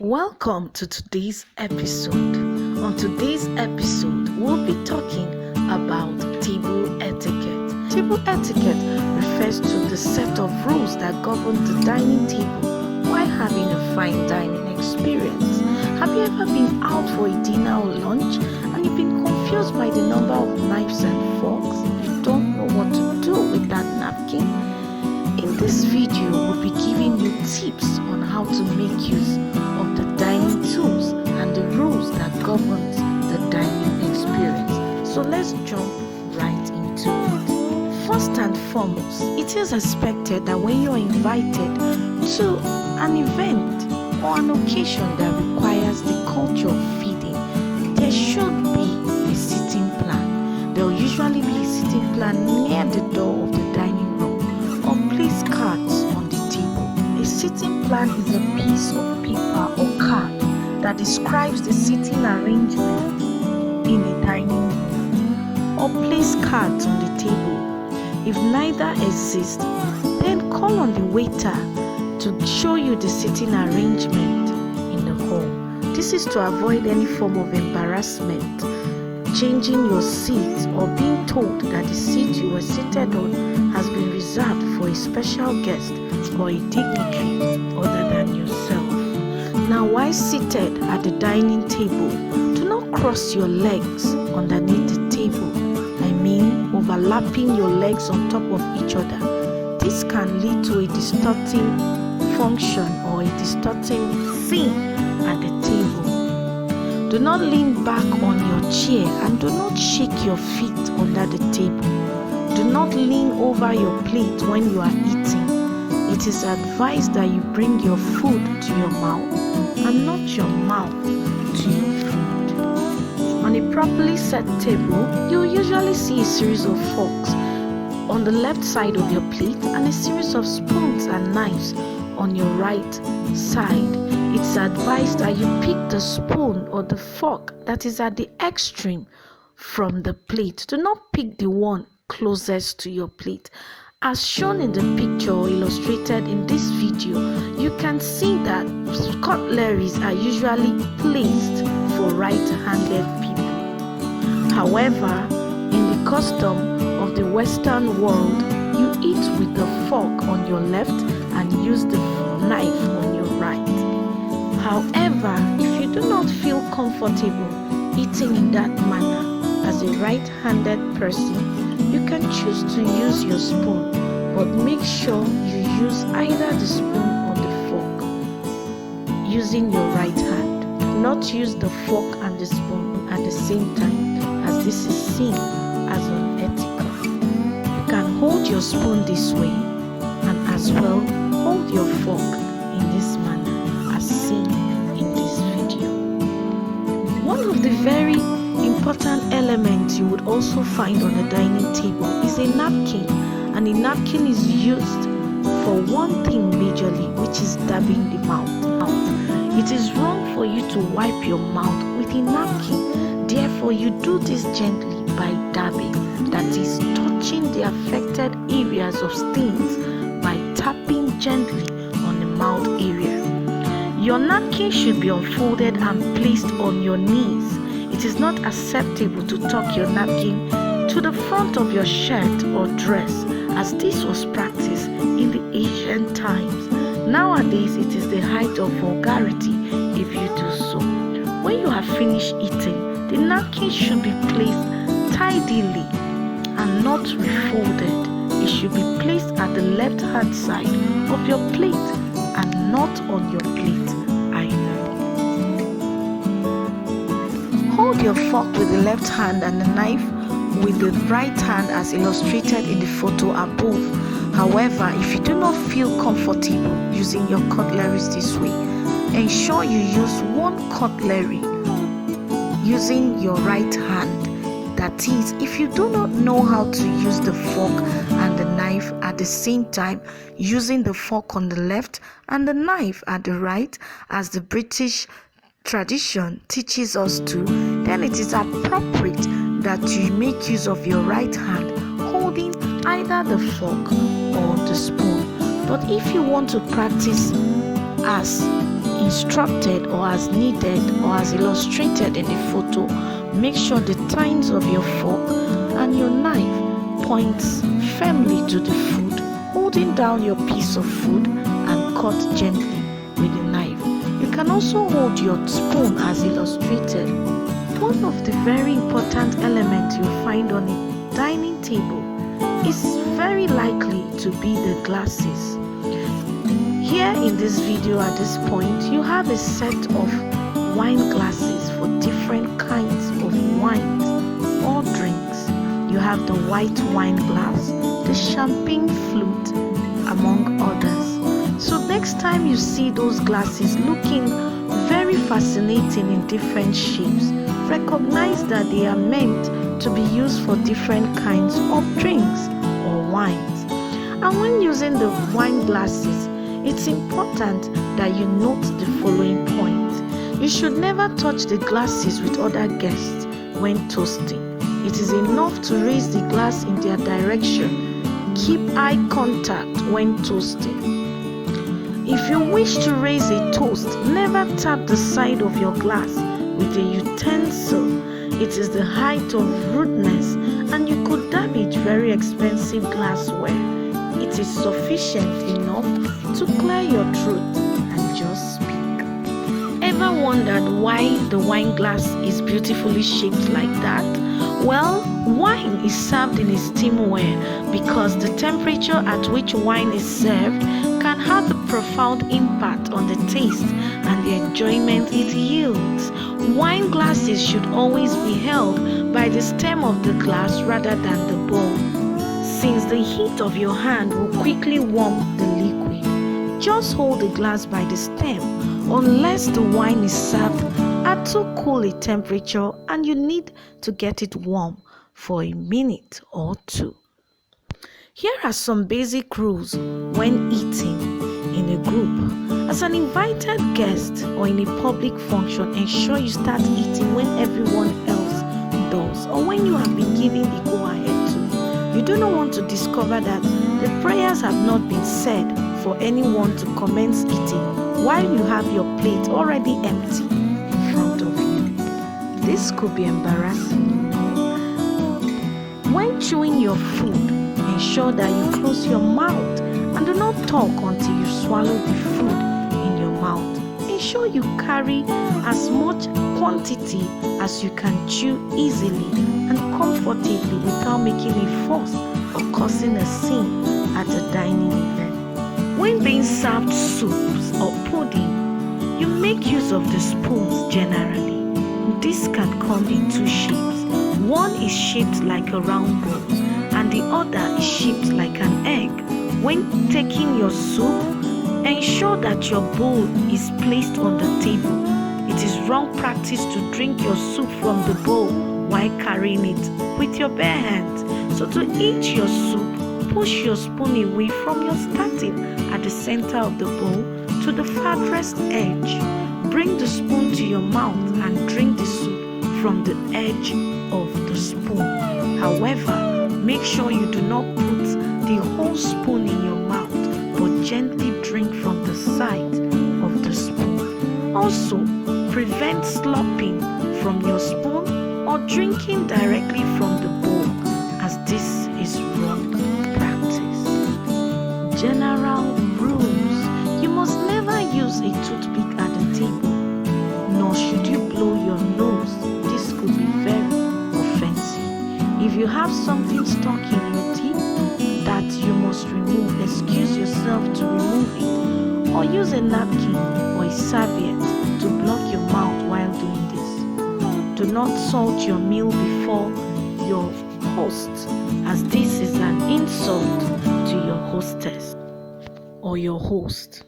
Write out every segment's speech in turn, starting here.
Welcome to today's episode. On today's episode, we'll be talking about table etiquette. Table etiquette refers to the set of rules that govern the dining table while having a fine dining experience. Have you ever been out for a dinner or lunch and you've been confused by the number of knives and forks? You don't know what to do with that napkin? In this video, we'll be giving you tips on how to make use of the dining tools and the rules that governs the dining experience. So let's jump right into it. First and foremost, it is expected that when you're invited to an event or an occasion that requires the culture of feeding, there should be a seating plan. There will usually be a seating plan near the door of the dining room or place cards on the table. A seating plan is a piece of paper or card that describes the seating arrangement in a dining room, or place cards on the table. If neither exists, then call on the waiter to show you the seating arrangement in the home. This is to avoid any form of embarrassment, changing your seat, or being told that the seat you were seated on has been reserved for a special guest or a dignitary other than yourself. Now, while seated at the dining table, do not cross your legs underneath the table. I mean, overlapping your legs on top of each other. This can lead to a distorting function or a distorting scene at the table. Do not lean back on your chair and do not shake your feet under the table. Do not lean over your plate when you are eating. It is advised that you bring your food to your mouth and not your mouth to your food. On a properly set table, you will usually see a series of forks on the left side of your plate and a series of spoons and knives on your right side. It's advised that you pick the spoon or the fork that is at the extreme from the plate. Do not pick the one closest to your plate. As shown in the picture or illustrated in this video, you can see that cutleries are usually placed for right-handed people. However, in the custom of the Western world, you eat with the fork on your left and use the knife on your right. However, if you do not feel comfortable eating in that manner as a right-handed person, you can choose to use your spoon, but make sure you use either the spoon or the fork using your right hand. Do not use the fork and the spoon at the same time, as this is seen as unethical. You can hold your spoon this way and as well hold your fork in this manner as seen in this video. One of the very important elements you would also find on a dining table is a napkin, and a napkin is used for one thing majorly, which is dabbing the mouth. It is wrong for you to wipe your mouth with a napkin. Therefore, you do this gently by dabbing, that is, touching the affected areas of stains by tapping gently on the mouth area. Your napkin should be unfolded and placed on your knees. It is not acceptable to tuck your napkin to the front of your shirt or dress, as this was practiced in the ancient times. Nowadays, it is the height of vulgarity if you do so. When you have finished eating, the napkin should be placed tidily and not refolded. It should be placed at the left-hand side of your plate and not on your plate either. Hold your fork with the left hand and the knife with the right hand as illustrated in the photo above. However, if you do not feel comfortable using your cutleries this way, ensure you use one cutlery using your right hand. That is, if you do not know how to use the fork and the knife at the same time, using the fork on the left and the knife at the right, as the British tradition teaches us to, then it is appropriate that you make use of your right hand holding either the fork or the spoon. But if you want to practice as instructed or as needed or as illustrated in the photo, make sure the tines of your fork and your knife points firmly to the food, holding down your piece of food and cut gently with the knife. You can also hold your spoon as illustrated. One of the very important elements you'll find on a dining table is very likely to be the glasses. Here in this video at this point, you have a set of wine glasses for different kinds of wines or drinks. You have the white wine glass, the champagne flute, among others. So next time you see those glasses looking very fascinating in different shapes, recognize that they are meant to be used for different kinds of drinks or wines. And when using the wine glasses, it's important that you note the following point. You should never touch the glasses with other guests when toasting. It is enough to raise the glass in their direction. Keep eye contact when toasting. If you wish to raise a toast, never tap the side of your glass with a utensil. It is the height of rudeness and you could damage very expensive glassware. It is sufficient enough to clear your throat and just speak. Ever wondered why the wine glass is beautifully shaped like that? Well, wine is served in a steamware because the temperature at which wine is served can have a profound impact on the taste and the enjoyment it yields. Wine glasses should always be held by the stem of the glass rather than the bowl, since the heat of your hand will quickly warm the liquid. Just hold the glass by the stem unless the wine is served at too cool a temperature and you need to get it warm for a minute or two. Here are some basic rules when eating in a group. As an invited guest or in a public function, ensure you start eating when everyone else does or when you have been given the go-ahead to. You do not want to discover that the prayers have not been said for anyone to commence eating while you have your plate already empty in front of you. This could be embarrassing. When chewing your food, ensure that you close your mouth and do not talk until you swallow the food in your mouth. Ensure you carry as much quantity as you can chew easily and comfortably without making a fuss or causing a scene at a dining event. When being served soups or pudding, you make use of the spoons generally. This can come in two shapes. One is shaped like a round ball and the other is shaped like an egg. When taking your soup, ensure that your bowl is placed on the table. It is wrong practice to drink your soup from the bowl while carrying it with your bare hands. So to eat your soup, push your spoon away from your starting at the center of the bowl to the farthest edge. Bring the spoon to your mouth and drink the soup from the edge of the spoon. However, make sure you do not put the whole spoon in your mouth, but gently drink from the side of the spoon. Also, prevent slopping from your spoon or drinking directly from the bowl, as this is wrong practice. General rules: you must never use a toothpick at the table, nor should you blow your nose. This could be very offensive. If you have something stuck in your teeth that you must remove, excuse yourself to remove it, or use a napkin or a serviette to block your mouth while doing this. Do not salt your meal before your host, as this is an insult to your hostess or your host.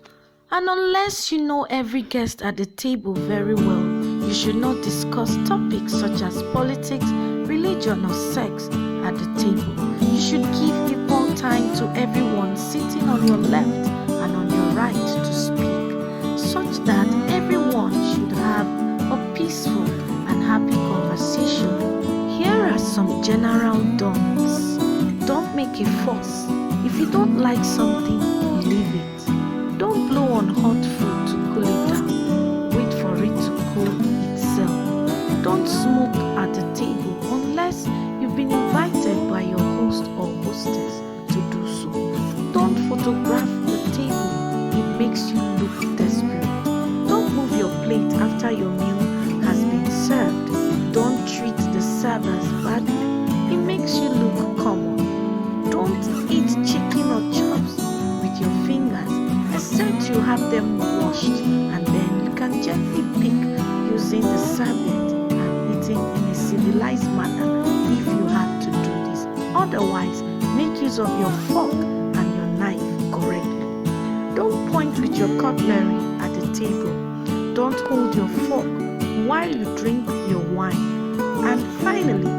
And unless you know every guest at the table very well, you should not discuss topics such as politics, religion, or sex at the table. You should give equal time to everyone sitting on your left and on your right to speak, such that everyone should have a peaceful and happy conversation. Here are some general don'ts. Don't make a fuss. If you don't like something, leave it. Don't blow on hot food to cool it down. after your meal has been served. Don't treat the servers badly. It makes you look common. Don't eat chicken or chops with your fingers, except you have them washed, and then you can gently pick using the serviette and eating in a civilized manner if you have to do this. Otherwise, make use of your fork and your knife correctly. Don't point with your cutlery at the table. Don't hold your fork while you drink your wine. And finally,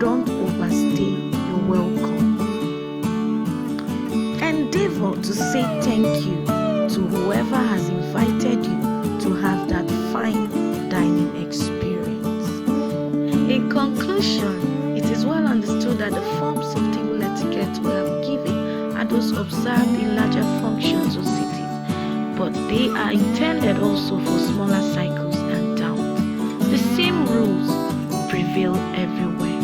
don't overstay your welcome. Endeavor to say thank you to whoever has invited you to have that fine dining experience. In conclusion, it is well understood that the forms of table etiquette we have given are those observed in larger functions or cities, but they are intended also for smaller cycles and towns. The same rules prevail everywhere.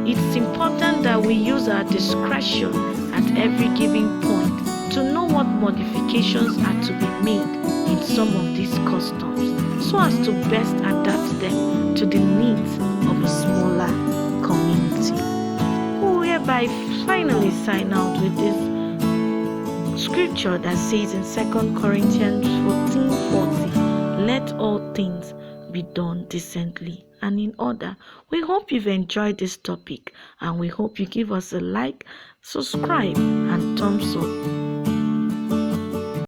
It's important that we use our discretion at every given point to know what modifications are to be made in some of these customs so as to best adapt them to the needs of a smaller community. We hereby finally sign out with this scripture that says in 2 Corinthians 14:40, let all things be done decently and in order. We hope you've enjoyed this topic, and we hope you give us a like, subscribe, and thumbs up